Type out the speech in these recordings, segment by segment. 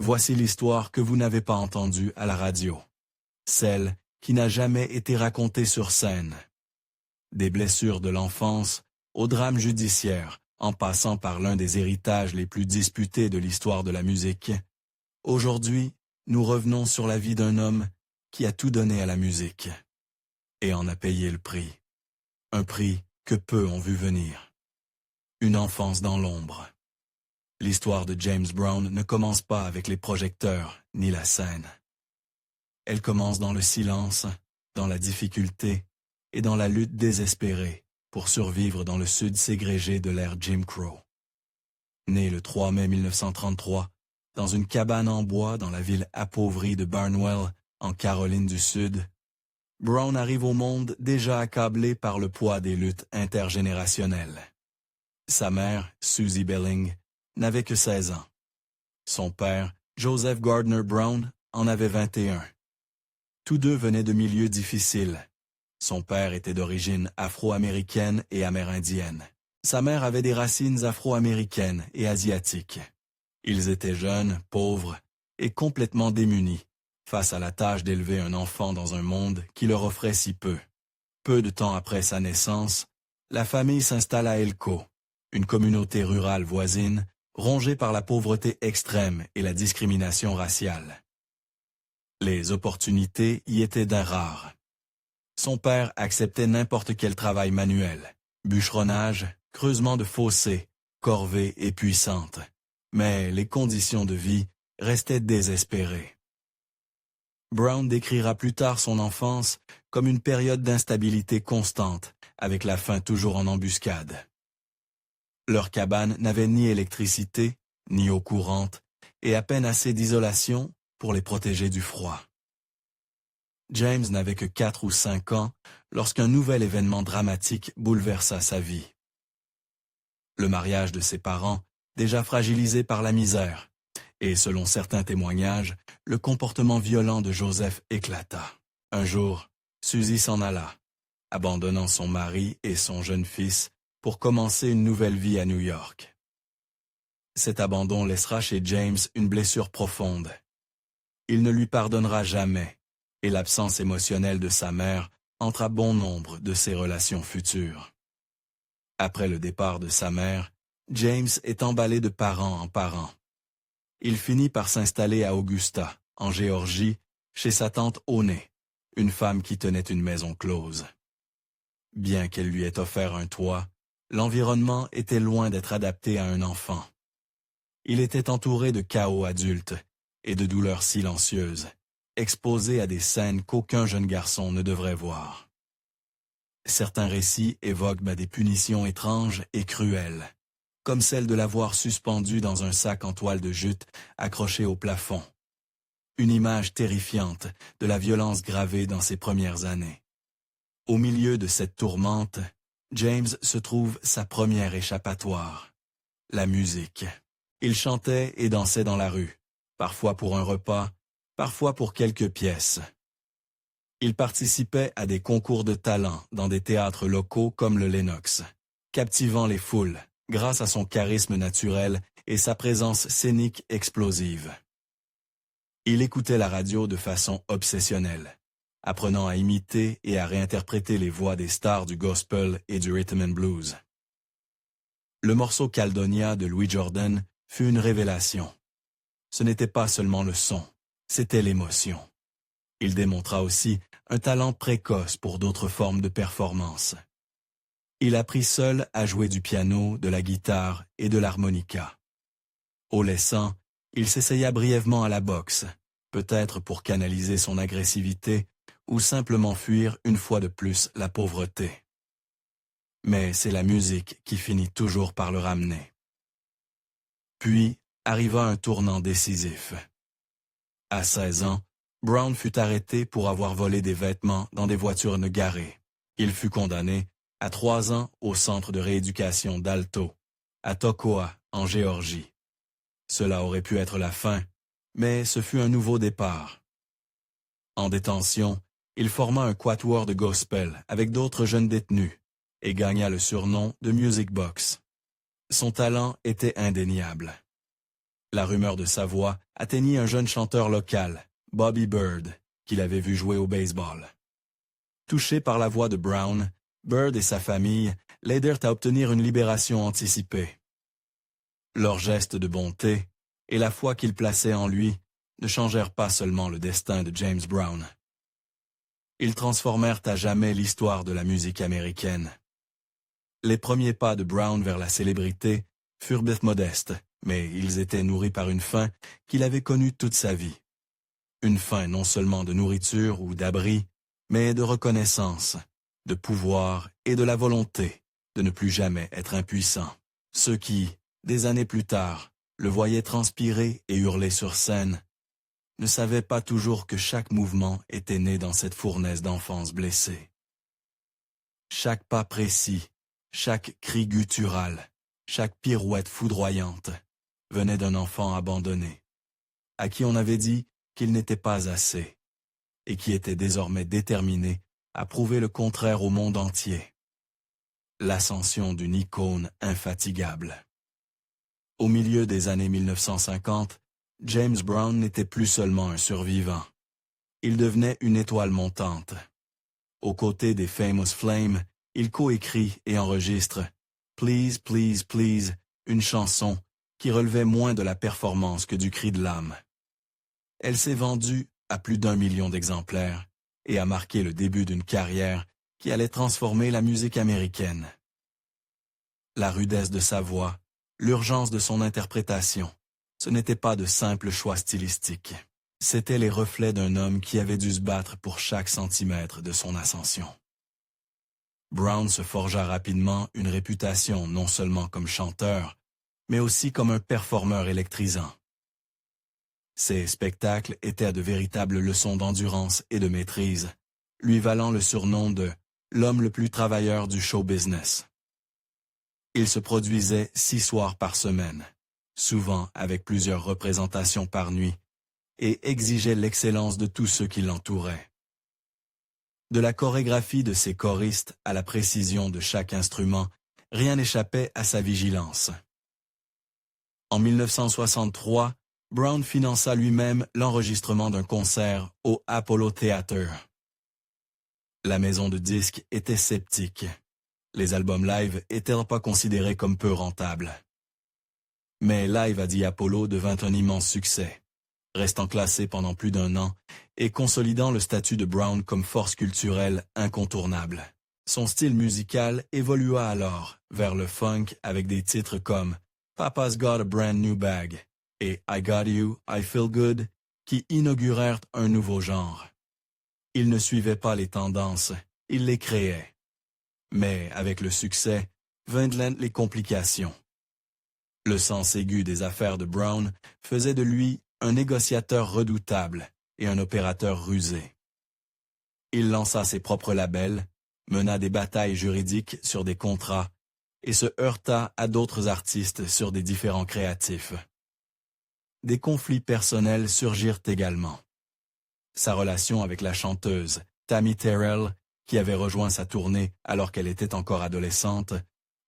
Voici l'histoire que vous n'avez pas entendue à la radio. Celle qui n'a jamais été racontée sur scène. Des blessures de l'enfance au drame judiciaire, en passant par l'un des héritages les plus disputés de l'histoire de la musique. Aujourd'hui, nous revenons sur la vie d'un homme qui a tout donné à la musique et en a payé le prix. Un prix que peu ont vu venir. Une enfance dans l'ombre. L'histoire de James Brown ne commence pas avec les projecteurs ni la scène. Elle commence dans le silence, dans la difficulté et dans la lutte désespérée pour survivre dans le sud ségrégé de l'ère Jim Crow. Né le 3 mai 1933, dans une cabane en bois dans la ville appauvrie de Barnwell, en Caroline du Sud, Brown arrive au monde déjà accablé par le poids des luttes intergénérationnelles. Sa mère, Susie Belling, n'avait que 16 ans. Son père, Joseph Gardner Brown, en avait 21. Tous deux venaient de milieux difficiles. Son père était d'origine afro-américaine et amérindienne. Sa mère avait des racines afro-américaines et asiatiques. Ils étaient jeunes, pauvres et complètement démunis face à la tâche d'élever un enfant dans un monde qui leur offrait si peu. Peu de temps après sa naissance, la famille s'installe à Elko, une communauté rurale voisine, rongée par la pauvreté extrême et la discrimination raciale. Les opportunités y étaient d'un rare. Son père acceptait n'importe quel travail manuel, bûcheronnage, creusement de fossés, corvées épuisantes. Mais les conditions de vie restaient désespérées. Brown décrira plus tard son enfance comme une période d'instabilité constante, avec la faim toujours en embuscade. Leur cabane n'avait ni électricité, ni eau courante, et à peine assez d'isolation pour les protéger du froid. James n'avait que 4 ou 5 ans lorsqu'un nouvel événement dramatique bouleversa sa vie. Le mariage de ses parents, déjà fragilisé par la misère, et selon certains témoignages, le comportement violent de Joseph éclata. Un jour, Susie s'en alla, abandonnant son mari et son jeune fils pour commencer une nouvelle vie à New York. Cet abandon laissera chez James une blessure profonde. Il ne lui pardonnera jamais, et l'absence émotionnelle de sa mère entra bon nombre de ses relations futures. Après le départ de sa mère, James est emballé de parent en parent. Il finit par s'installer à Augusta, en Géorgie, chez sa tante Oney, une femme qui tenait une maison close. Bien qu'elle lui ait offert un toit, l'environnement était loin d'être adapté à un enfant. Il était entouré de chaos adulte et de douleurs silencieuses, exposé à des scènes qu'aucun jeune garçon ne devrait voir. Certains récits évoquent des punitions étranges et cruelles, comme celle de l'avoir suspendu dans un sac en toile de jute accroché au plafond. Une image terrifiante de la violence gravée dans ses premières années. Au milieu de cette tourmente, James se trouve sa première échappatoire, la musique. Il chantait et dansait dans la rue, parfois pour un repas, parfois pour quelques pièces. Il participait à des concours de talent dans des théâtres locaux comme le Lenox, captivant les foules grâce à son charisme naturel et sa présence scénique explosive. Il écoutait la radio de façon obsessionnelle, apprenant à imiter et à réinterpréter les voix des stars du gospel et du rhythm and blues. Le morceau Caledonia de Louis Jordan fut une révélation. Ce n'était pas seulement le son, c'était l'émotion. Il démontra aussi un talent précoce pour d'autres formes de performance. Il apprit seul à jouer du piano, de la guitare et de l'harmonica. Adolescent, il s'essaya brièvement à la boxe, peut-être pour canaliser son agressivité ou simplement fuir une fois de plus la pauvreté. Mais c'est la musique qui finit toujours par le ramener. Puis arriva un tournant décisif. À 16 ans, Brown fut arrêté pour avoir volé des vêtements dans des voitures garées. Il fut condamné à 3 ans au centre de rééducation d'Alto, à Toccoa, en Géorgie. Cela aurait pu être la fin, mais ce fut un nouveau départ. En détention, il forma un quatuor de gospel avec d'autres jeunes détenus et gagna le surnom de Music Box. Son talent était indéniable. La rumeur de sa voix atteignit un jeune chanteur local, Bobby Bird, qu'il avait vu jouer au baseball. Touché par la voix de Brown, Bird et sa famille l'aidèrent à obtenir une libération anticipée. Leur geste de bonté et la foi qu'ils plaçaient en lui ne changèrent pas seulement le destin de James Brown. Ils transformèrent à jamais l'histoire de la musique américaine. Les premiers pas de Brown vers la célébrité furent modestes, mais ils étaient nourris par une faim qu'il avait connue toute sa vie. Une faim non seulement de nourriture ou d'abri, mais de reconnaissance, de pouvoir et de la volonté de ne plus jamais être impuissant. Ceux qui, des années plus tard, le voyaient transpirer et hurler sur scène, ne savaient pas toujours que chaque mouvement était né dans cette fournaise d'enfance blessée. Chaque pas précis, chaque cri guttural, chaque pirouette foudroyante venait d'un enfant abandonné, à qui on avait dit qu'il n'était pas assez, et qui était désormais déterminé à prouver le contraire au monde entier. L'ascension d'une icône infatigable. Au milieu des années 1950, James Brown n'était plus seulement un survivant. Il devenait une étoile montante. Aux côtés des Famous Flame, il coécrit et enregistre « Please, Please, Please », une chanson qui relevait moins de la performance que du cri de l'âme. Elle s'est vendue à plus d'1 million d'exemplaires et a marqué le début d'une carrière qui allait transformer la musique américaine. La rudesse de sa voix, l'urgence de son interprétation, ce n'était pas de simples choix stylistiques. C'étaient les reflets d'un homme qui avait dû se battre pour chaque centimètre de son ascension. Brown se forgea rapidement une réputation non seulement comme chanteur, mais aussi comme un performeur électrisant. Ses spectacles étaient de véritables leçons d'endurance et de maîtrise, lui valant le surnom de « l'homme le plus travailleur du show business ». Il se produisait 6 soirs par semaine, souvent avec plusieurs représentations par nuit, et exigeait l'excellence de tous ceux qui l'entouraient. De la chorégraphie de ses choristes à la précision de chaque instrument, rien n'échappait à sa vigilance. En 1963, Brown finança lui-même l'enregistrement d'un concert au Apollo Theater. La maison de disques était sceptique. Les albums live étaient pas considérés comme peu rentables. Mais Live à the Apollo devint un immense succès, restant classé pendant plus d'1 an et consolidant le statut de Brown comme force culturelle incontournable. Son style musical évolua alors vers le funk avec des titres comme « Papa's Got a Brand New Bag » et « I Got You, I Feel Good » qui inaugurèrent un nouveau genre. Il ne suivait pas les tendances, il les créait. Mais avec le succès, vinrent les complications. Le sens aigu des affaires de Brown faisait de lui un négociateur redoutable et un opérateur rusé. Il lança ses propres labels, mena des batailles juridiques sur des contrats et se heurta à d'autres artistes sur des différends créatifs. Des conflits personnels surgirent également. Sa relation avec la chanteuse Tammy Terrell, qui avait rejoint sa tournée alors qu'elle était encore adolescente,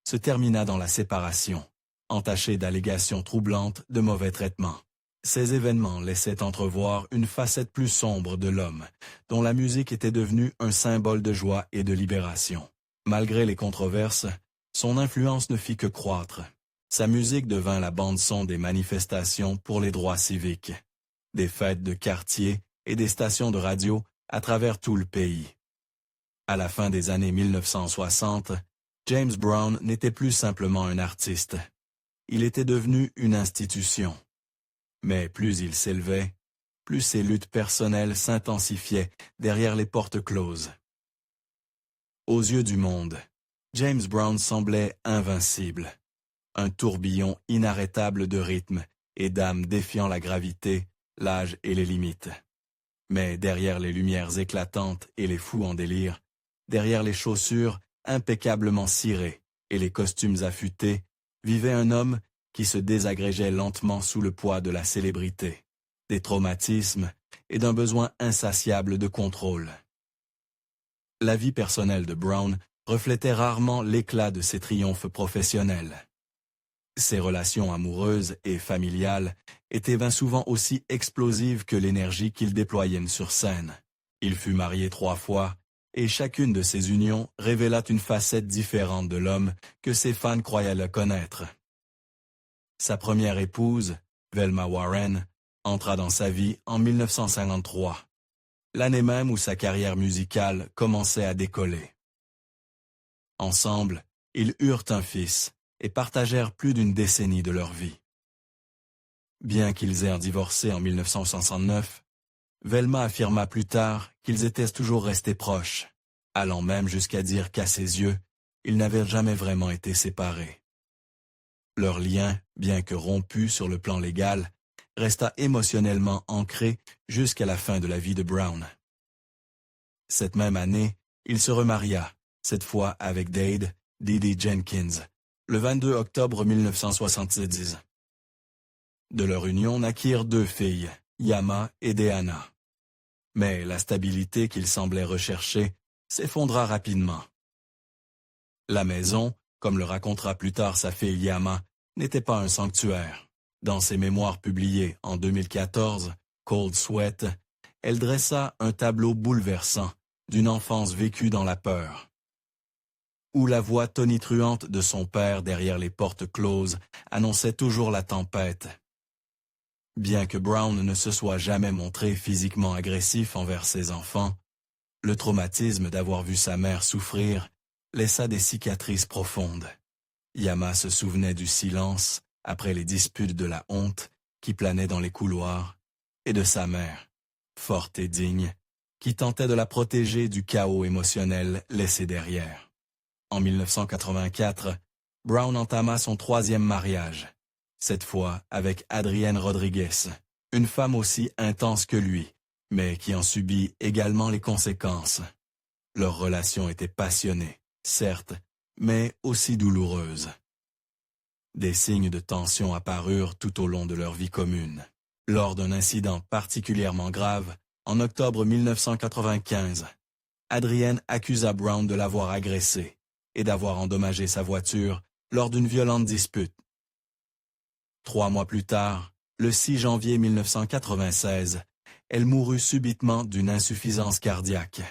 se termina dans la séparation, entachée d'allégations troublantes de mauvais traitements. Ces événements laissaient entrevoir une facette plus sombre de l'homme, dont la musique était devenue un symbole de joie et de libération. Malgré les controverses, son influence ne fit que croître. Sa musique devint la bande-son des manifestations pour les droits civiques, des fêtes de quartier et des stations de radio à travers tout le pays. À la fin des années 1960, James Brown n'était plus simplement un artiste. Il était devenu une institution. Mais plus il s'élevait, plus ses luttes personnelles s'intensifiaient derrière les portes closes. Aux yeux du monde, James Brown semblait invincible, un tourbillon inarrêtable de rythme et d'âme défiant la gravité, l'âge et les limites. Mais derrière les lumières éclatantes et les fous en délire, derrière les chaussures impeccablement cirées et les costumes affûtés, vivait un homme qui se désagrégeait lentement sous le poids de la célébrité, des traumatismes et d'un besoin insatiable de contrôle. La vie personnelle de Brown reflétait rarement l'éclat de ses triomphes professionnels. Ses relations amoureuses et familiales étaient bien souvent aussi explosives que l'énergie qu'il déployait sur scène. Il fut marié 3 fois, et chacune de ces unions révéla une facette différente de l'homme que ses fans croyaient le connaître. Sa première épouse, Velma Warren, entra dans sa vie en 1953, l'année même où sa carrière musicale commençait à décoller. Ensemble, ils eurent un fils et partagèrent plus d'une décennie de leur vie. Bien qu'ils aient divorcé en 1969, Velma affirma plus tard qu'ils étaient toujours restés proches, allant même jusqu'à dire qu'à ses yeux, ils n'avaient jamais vraiment été séparés. Leur lien, bien que rompu sur le plan légal, resta émotionnellement ancré jusqu'à la fin de la vie de Brown. Cette même année, il se remaria, cette fois avec Dade Didi Jenkins, le 22 octobre 1970. De leur union naquirent 2 filles, Yama et Deanna. Mais la stabilité qu'il semblait rechercher s'effondra rapidement. La maison, comme le racontera plus tard sa fille Yama, n'était pas un sanctuaire. Dans ses mémoires publiées en 2014, Cold Sweat, elle dressa un tableau bouleversant d'une enfance vécue dans la peur, où la voix tonitruante de son père derrière les portes closes annonçait toujours la tempête. Bien que Brown ne se soit jamais montré physiquement agressif envers ses enfants, le traumatisme d'avoir vu sa mère souffrir laissa des cicatrices profondes. Yama se souvenait du silence après les disputes, de la honte qui planait dans les couloirs, et de sa mère, forte et digne, qui tentait de la protéger du chaos émotionnel laissé derrière. En 1984, Brown entama son 3e mariage, cette fois avec Adrienne Rodriguez, une femme aussi intense que lui, mais qui en subit également les conséquences. Leur relation était passionnée, certes, mais aussi douloureuse. Des signes de tension apparurent tout au long de leur vie commune. Lors d'un incident particulièrement grave, en octobre 1995, Adrienne accusa Brown de l'avoir agressée et d'avoir endommagé sa voiture lors d'une violente dispute. 3 mois plus tard, le 6 janvier 1996, elle mourut subitement d'une insuffisance cardiaque.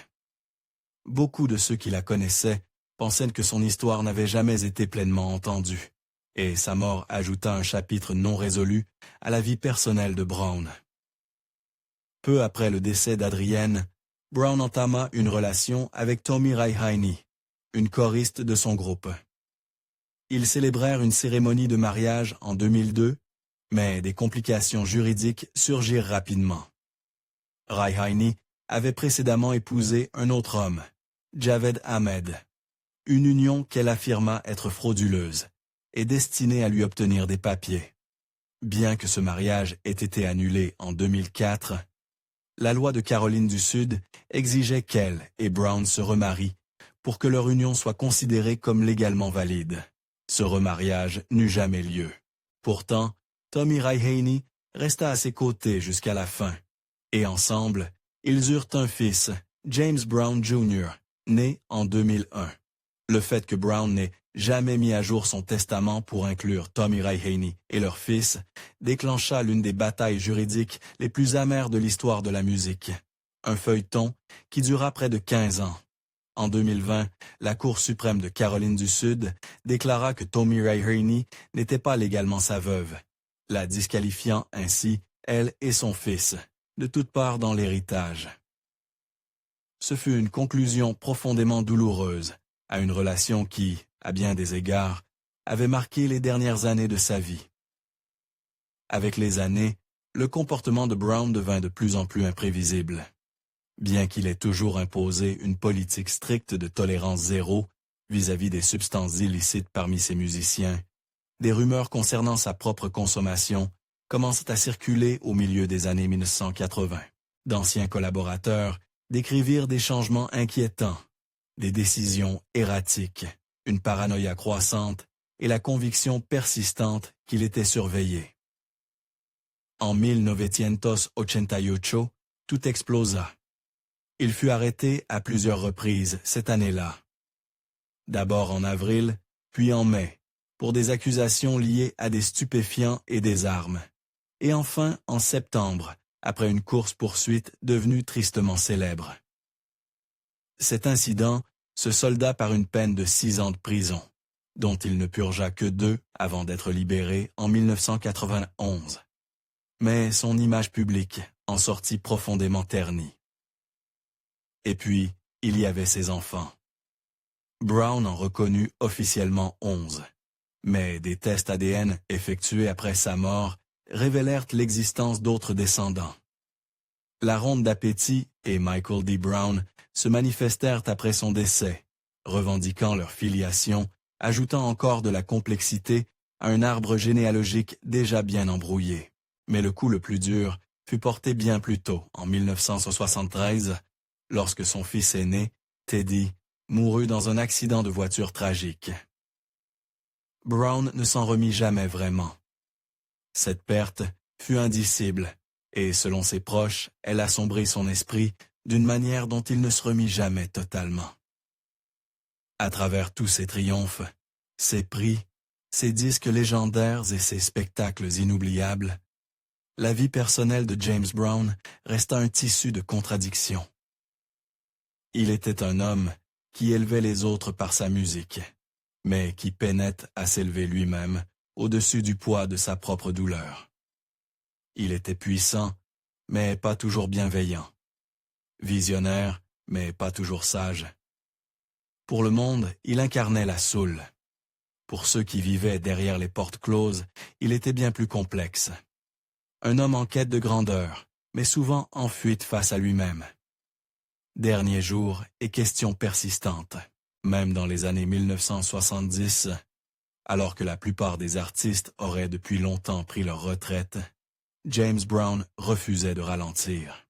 Beaucoup de ceux qui la connaissaient pensaient que son histoire n'avait jamais été pleinement entendue, et sa mort ajouta un chapitre non résolu à la vie personnelle de Brown. Peu après le décès d'Adrienne, Brown entama une relation avec Tommy Raihani, une choriste de son groupe. Ils célébrèrent une cérémonie de mariage en 2002, mais des complications juridiques surgirent rapidement. Raihani avait précédemment épousé un autre homme, Javed Ahmed, une union qu'elle affirma être frauduleuse et destinée à lui obtenir des papiers. Bien que ce mariage ait été annulé en 2004, la loi de Caroline du Sud exigeait qu'elle et Brown se remarient pour que leur union soit considérée comme légalement valide. Ce remariage n'eut jamais lieu. Pourtant, Tommy Raihani resta à ses côtés jusqu'à la fin, et ensemble, ils eurent un fils, James Brown Jr., né en 2001. Le fait que Brown n'ait jamais mis à jour son testament pour inclure Tommy Raihani et leur fils déclencha l'une des batailles juridiques les plus amères de l'histoire de la musique. Un feuilleton qui dura près de 15 ans. En 2020, la Cour suprême de Caroline du Sud déclara que Tommy Raihani n'était pas légalement sa veuve, la disqualifiant ainsi, elle et son fils, de toutes parts dans l'héritage. Ce fut une conclusion profondément douloureuse à une relation qui, à bien des égards, avait marqué les dernières années de sa vie. Avec les années, le comportement de Brown devint de plus en plus imprévisible. Bien qu'il ait toujours imposé une politique stricte de tolérance zéro vis-à-vis des substances illicites parmi ses musiciens, des rumeurs concernant sa propre consommation commencent à circuler au milieu des années 1980. D'anciens collaborateurs décrivirent des changements inquiétants, des décisions erratiques, une paranoïa croissante et la conviction persistante qu'il était surveillé. En 1988, tout explosa. Il fut arrêté à plusieurs reprises cette année-là. D'abord en avril, puis en mai, pour des accusations liées à des stupéfiants et des armes. Et enfin, en septembre, après une course-poursuite devenue tristement célèbre. Cet incident se solda par une peine de 6 ans de prison, dont il ne purgea que 2 avant d'être libéré en 1991. Mais son image publique en sortit profondément ternie. Et puis, il y avait ses enfants. Brown en reconnut officiellement 11, mais des tests ADN effectués après sa mort révélèrent l'existence d'autres descendants. La ronde d'appétit et Michael D. Brown se manifestèrent après son décès, revendiquant leur filiation, ajoutant encore de la complexité à un arbre généalogique déjà bien embrouillé. Mais le coup le plus dur fut porté bien plus tôt, en 1973, lorsque son fils aîné, Teddy, mourut dans un accident de voiture tragique. Brown ne s'en remit jamais vraiment. Cette perte fut indicible, et selon ses proches, elle assombrit son esprit d'une manière dont il ne se remit jamais totalement. À travers tous ses triomphes, ses prix, ses disques légendaires et ses spectacles inoubliables, la vie personnelle de James Brown resta un tissu de contradictions. Il était un homme qui élevait les autres par sa musique, mais qui peinait à s'élever lui-même au-dessus du poids de sa propre douleur. Il était puissant, mais pas toujours bienveillant. Visionnaire, mais pas toujours sage. Pour le monde, il incarnait la soul. Pour ceux qui vivaient derrière les portes closes, il était bien plus complexe. Un homme en quête de grandeur, mais souvent en fuite face à lui-même. Derniers jours et questions persistantes, même dans les années 1970, alors que la plupart des artistes auraient depuis longtemps pris leur retraite, James Brown refusait de ralentir.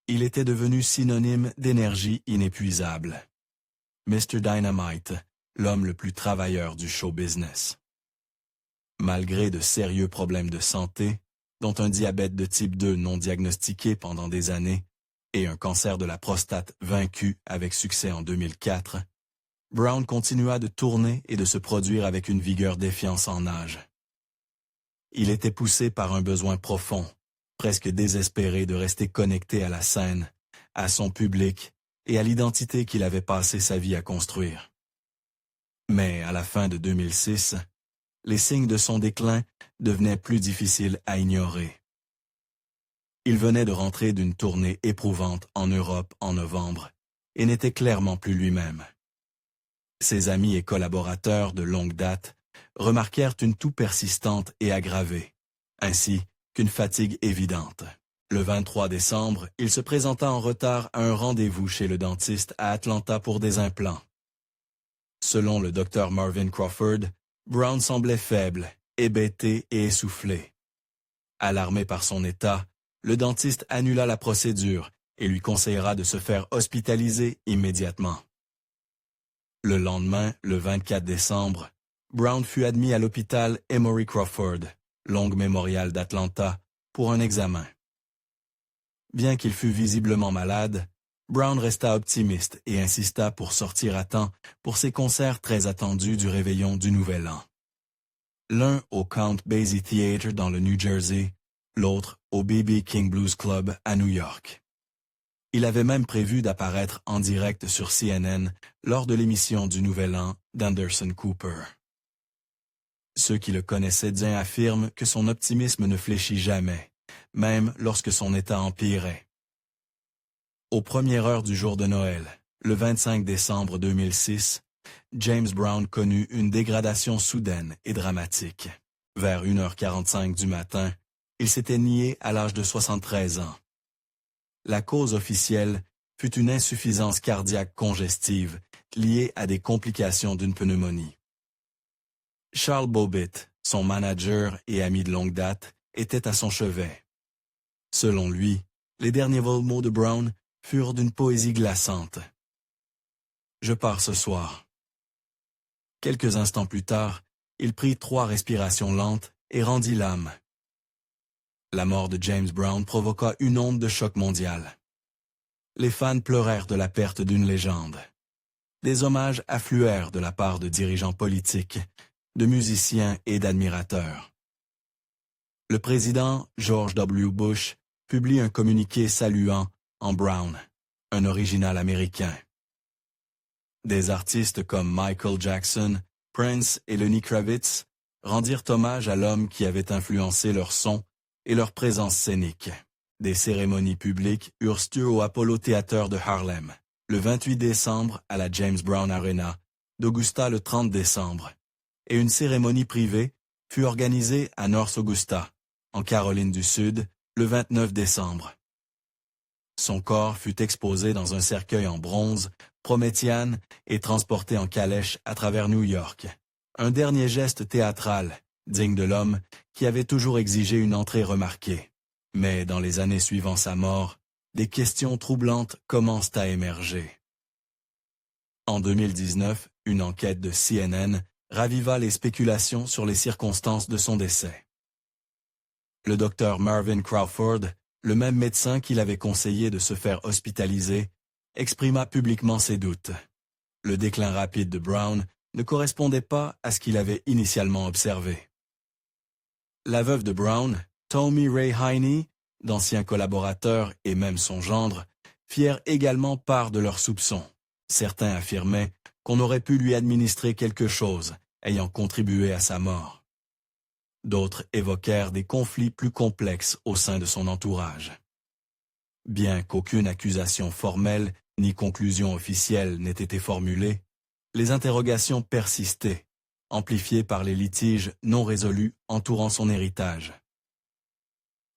Il était devenu synonyme d'énergie inépuisable. Mr. Dynamite, l'homme le plus travailleur du show business. Malgré de sérieux problèmes de santé, dont un diabète de type 2 non diagnostiqué pendant des années et un cancer de la prostate vaincu avec succès en 2004, Brown continua de tourner et de se produire avec une vigueur défiant son âge. Il était poussé par un besoin profond, presque désespéré de rester connecté à la scène, à son public et à l'identité qu'il avait passé sa vie à construire. Mais à la fin de 2006, les signes de son déclin devenaient plus difficiles à ignorer. Il venait de rentrer d'une tournée éprouvante en Europe en novembre et n'était clairement plus lui-même. Ses amis et collaborateurs de longue date remarquèrent une toux persistante et aggravée, ainsi qu'une fatigue évidente. Le 23 décembre, il se présenta en retard à un rendez-vous chez le dentiste à Atlanta pour des implants. Selon le docteur Marvin Crawford, Brown semblait faible, hébété et essoufflé. Alarmé par son état, le dentiste annula la procédure et lui conseillera de se faire hospitaliser immédiatement. Le lendemain, le 24 décembre, Brown fut admis à l'hôpital Emory Crawford, Long Memorial d'Atlanta, pour un examen. Bien qu'il fût visiblement malade, Brown resta optimiste et insista pour sortir à temps pour ses concerts très attendus du réveillon du Nouvel An. L'un au Count Basie Theatre dans le New Jersey, l'autre au B.B. King Blues Club à New York. Il avait même prévu d'apparaître en direct sur CNN lors de l'émission du Nouvel An d'Anderson Cooper. Ceux qui le connaissaient bien affirment que son optimisme ne fléchit jamais, même lorsque son état empirait. Aux premières heures du jour de Noël, le 25 décembre 2006, James Brown connut une dégradation soudaine et dramatique. Vers 1h45 du matin, il s'était nié à l'âge de 73 ans. La cause officielle fut une insuffisance cardiaque congestive liée à des complications d'une pneumonie. Charles Bobbitt, son manager et ami de longue date, était à son chevet. Selon lui, les derniers mots de Brown furent d'une poésie glaçante. « Je pars ce soir. » Quelques instants plus tard, il prit 3 respirations lentes et rendit l'âme. La mort de James Brown provoqua une onde de choc mondial. Les fans pleurèrent de la perte d'une légende. Des hommages affluèrent de la part de dirigeants politiques, de musiciens et d'admirateurs. Le président George W. Bush publie un communiqué saluant en Brown, un original américain. Des artistes comme Michael Jackson, Prince et Lenny Kravitz rendirent hommage à l'homme qui avait influencé leur son et leur présence scénique. Des cérémonies publiques eurent lieu au Apollo Theater de Harlem, le 28 décembre à la James Brown Arena d'Augusta le 30 décembre, et une cérémonie privée fut organisée à North Augusta, en Caroline du Sud, le 29 décembre. Son corps fut exposé dans un cercueil en bronze, prométhiane, et transporté en calèche à travers New York. Un dernier geste théâtral, digne de l'homme qui avait toujours exigé une entrée remarquée. Mais dans les années suivant sa mort, des questions troublantes commencent à émerger. En 2019, une enquête de CNN raviva les spéculations sur les circonstances de son décès. Le docteur Marvin Crawford, le même médecin qui l'avait conseillé de se faire hospitaliser, exprima publiquement ses doutes. Le déclin rapide de Brown ne correspondait pas à ce qu'il avait initialement observé. La veuve de Brown, Tommy Ray Heine, d'anciens collaborateurs et même son gendre, firent également part de leurs soupçons. Certains affirmaient qu'on aurait pu lui administrer quelque chose, ayant contribué à sa mort. D'autres évoquèrent des conflits plus complexes au sein de son entourage. Bien qu'aucune accusation formelle ni conclusion officielle n'ait été formulée, les interrogations persistaient, amplifiées par les litiges non résolus entourant son héritage.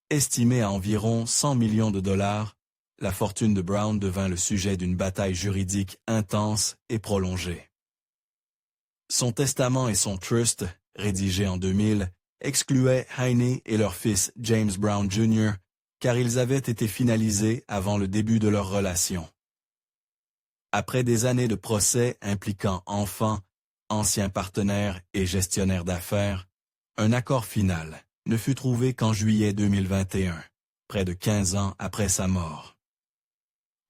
Estimée à environ 100 millions de dollars, la fortune de Brown devint le sujet d'une bataille juridique intense et prolongée. Son testament et son trust, rédigé en 2000, excluaient Heine et leur fils James Brown Jr., car ils avaient été finalisés avant le début de leur relation. Après des années de procès impliquant enfants, anciens partenaires et gestionnaires d'affaires, un accord final ne fut trouvé qu'en juillet 2021, près de 15 ans après sa mort.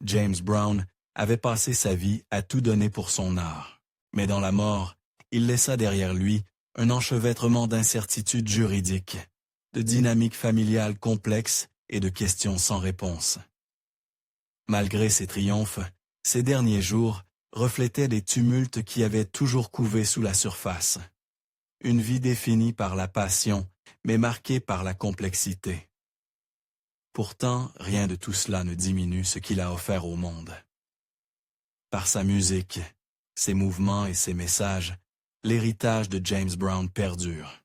James Brown avait passé sa vie à tout donner pour son art, mais dans la mort, il laissa derrière lui un enchevêtrement d'incertitudes juridiques, de dynamiques familiales complexes et de questions sans réponse. Malgré ses triomphes, ces derniers jours reflétaient des tumultes qui avaient toujours couvé sous la surface. Une vie définie par la passion, mais marquée par la complexité. Pourtant, rien de tout cela ne diminue ce qu'il a offert au monde. Par sa musique, ses mouvements et ses messages, l'héritage de James Brown perdure.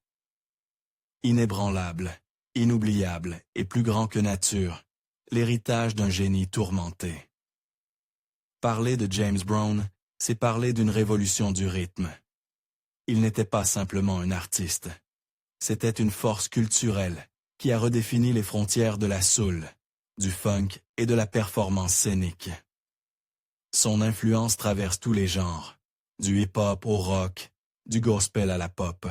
Inébranlable, inoubliable et plus grand que nature, l'héritage d'un génie tourmenté. Parler de James Brown, c'est parler d'une révolution du rythme. Il n'était pas simplement un artiste. C'était une force culturelle qui a redéfini les frontières de la soul, du funk et de la performance scénique. Son influence traverse tous les genres, du hip-hop au rock, du gospel à la pop.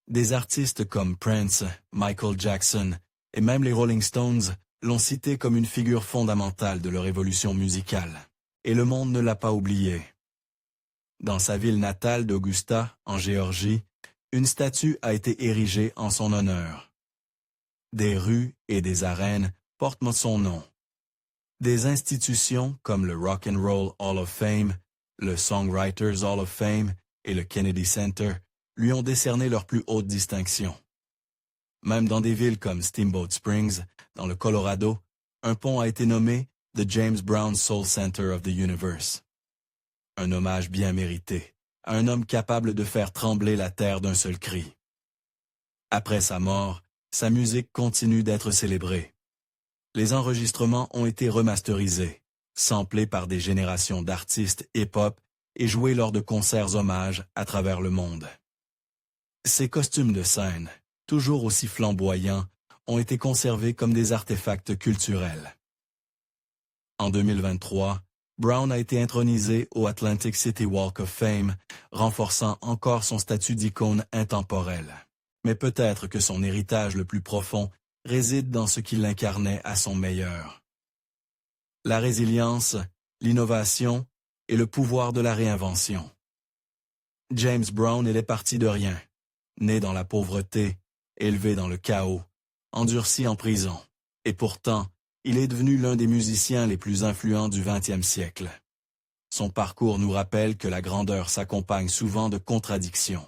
Des artistes comme Prince, Michael Jackson et même les Rolling Stones l'ont cité comme une figure fondamentale de leur évolution musicale. Et le monde ne l'a pas oublié. Dans sa ville natale d'Augusta, en Géorgie, une statue a été érigée en son honneur. Des rues et des arènes portent son nom. Des institutions comme le Rock and Roll Hall of Fame, le Songwriters Hall of Fame et le Kennedy Center lui ont décerné leurs plus hautes distinctions. Même dans des villes comme Steamboat Springs, dans le Colorado, un pont a été nommé The James Brown Soul Center of the Universe. Un hommage bien mérité à un homme capable de faire trembler la terre d'un seul cri. Après sa mort, sa musique continue d'être célébrée. Les enregistrements ont été remasterisés, samplés par des générations d'artistes hip-hop et joués lors de concerts hommages à travers le monde. Ses costumes de scène, toujours aussi flamboyants, ont été conservés comme des artefacts culturels. En 2023, Brown a été intronisé au Atlantic City Walk of Fame, renforçant encore son statut d'icône intemporelle. Mais peut-être que son héritage le plus profond réside dans ce qu'il incarnait à son meilleur. La résilience, l'innovation et le pouvoir de la réinvention. James Brown est parti de rien, né dans la pauvreté, élevé dans le chaos, endurci en prison, et pourtant, il est devenu l'un des musiciens les plus influents du XXe siècle. Son parcours nous rappelle que la grandeur s'accompagne souvent de contradictions.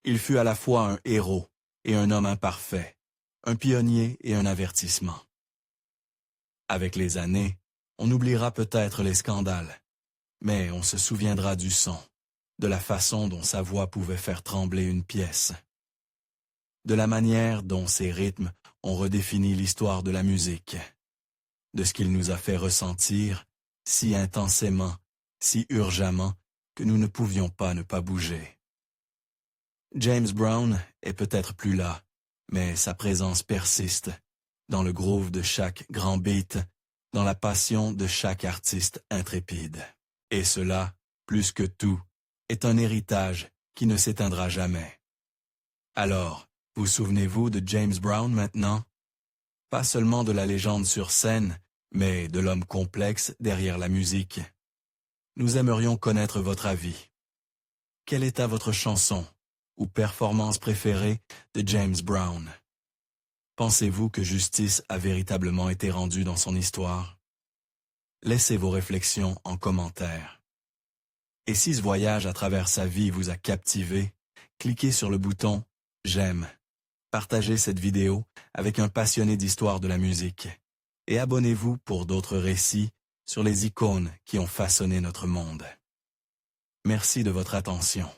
Il fut à la fois un héros et un homme imparfait, un pionnier et un avertissement. Avec les années, on oubliera peut-être les scandales, mais on se souviendra du son, de la façon dont sa voix pouvait faire trembler une pièce, de la manière dont ses rythmes ont redéfini l'histoire de la musique, de ce qu'il nous a fait ressentir si intensément, si urgemment, que nous ne pouvions pas ne pas bouger. James Brown est peut-être plus là, mais sa présence persiste, dans le groove de chaque grand beat, dans la passion de chaque artiste intrépide. Et cela, plus que tout, est un héritage qui ne s'éteindra jamais. Alors, vous souvenez-vous de James Brown maintenant? Pas seulement de la légende sur scène, mais de l'homme complexe derrière la musique. Nous aimerions connaître votre avis. Quelle est votre chanson ou performance préférée de James Brown? Pensez-vous que justice a véritablement été rendue dans son histoire? Laissez vos réflexions en commentaire. Et si ce voyage à travers sa vie vous a captivé, cliquez sur le bouton « J'aime ». Partagez cette vidéo avec un passionné d'histoire de la musique. Et abonnez-vous pour d'autres récits sur les icônes qui ont façonné notre monde. Merci de votre attention.